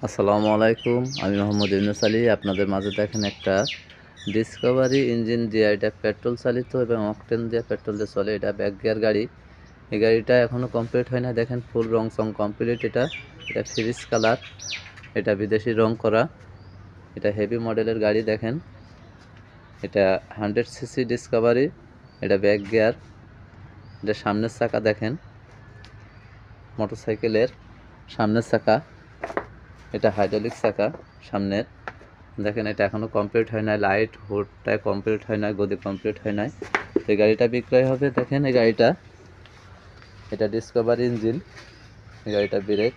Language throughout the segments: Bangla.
আসসালামু আলাইকুম। আমি মোহাম্মদ ইউনুস আলী। আপনাদের মাঝে দেখেন একটা ডিসকভারি ইঞ্জিন দিয়ে, এটা পেট্রোল চালিত এবং অকটেন দিয়ে পেট্রোল দিয়ে চলে। এটা ব্যাক গিয়ার গাড়ি। এই গাড়িটা এখনও কমপ্লিট হয় না। দেখেন ফুল রং সং কমপ্লিট। এটা ফ্রিজ কালার, এটা বিদেশি রং করা, এটা হেভি মডেলের গাড়ি। দেখেন এটা 100 সিসি ডিসকভারি, এটা ব্যাক গিয়ার, এটা সামনের চাকা। দেখেন মোটরসাইকেলের সামনের চাকা, এটা হাইড্রোলিক চাকা সামনের। দেখেন এটা এখনও কমপ্লিট হয় না, লাইট হুডটা কমপ্লিট হয় না, গদি কমপ্লিট হয় নাই। এই গাড়িটা বিক্রয় হবে। দেখেন এই গাড়িটা, এটা ডিসকভারি ইঞ্জিন। এই গাড়িটা ব্রেক,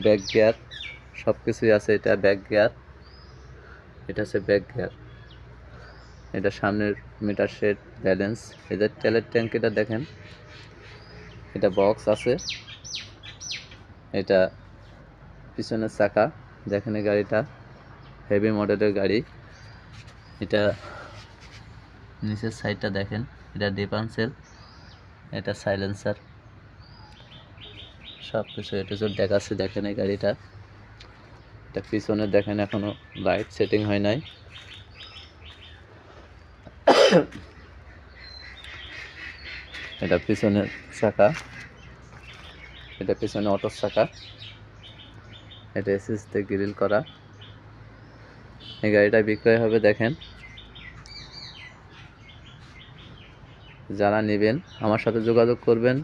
ব্যাক গিয়ার সব কিছুই আছে। এটা ব্যাক গিয়ার, এটা হচ্ছে ব্যাক গিয়ার, এটা সামনের মিটার সেট, ব্যালেন্স। এদের তেলের ট্যাঙ্ক এটা দেখেন, এটা বক্স আছে, এটা পিছনের চাকা। দেখেন এই গাড়িটা হেভি মডেলের গাড়ি। এটা নিচের সাইডটা দেখেন, এটা ডিফারেন্সিয়াল, এটা সাইলেন্সার, সব কিছু এটা দেখাচ্ছে। দেখেন এই গাড়িটা, এটা পিছনে দেখেন এখনো লাইট সেটিং হয় নাই। এটা পিছনের চাকা, এটা পিছনে অটোর চাকা, এটা এসএসতে গ্রিল করা। এই গাড়িটা বিক্রয় হবে। দেখেন যারা নেবেন আমার সাথে যোগাযোগ করবেন।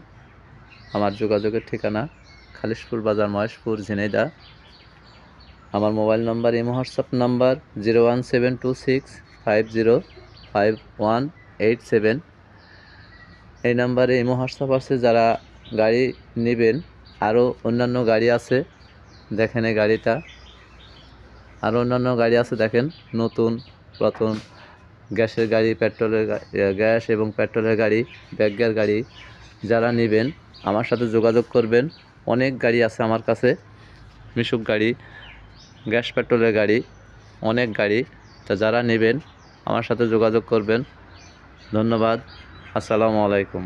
আমার যোগাযোগের ঠিকানা খালিশপুর বাজার, মহেশপুর, ঝিনাইদহ। আমার mobile number imo WhatsApp number 01726505187। এই নাম্বারে ইমো হোয়াটসঅ্যাপ আছে। যারা গাড়ি নেবেন, আরও অন্যান্য গাড়ি আছে। দেখেন এই গাড়িটা, আরও অন্যান্য গাড়ি আছে। দেখেন নতুন পুরাতন গ্যাসের গাড়ি, পেট্রোলের গ্যাস এবং পেট্রোলের গাড়ি, ব্যাক গিয়ার গাড়ি। যারা নেবেন আমার সাথে যোগাযোগ করবেন। অনেক গাড়ি আছে আমার কাছে, মিশুক গাড়ি, গ্যাস পেট্রোলের গাড়ি, অনেক গাড়ি। তা যারা নেবেন আমার সাথে যোগাযোগ করবেন। ধন্যবাদ। আসসালামু আলাইকুম।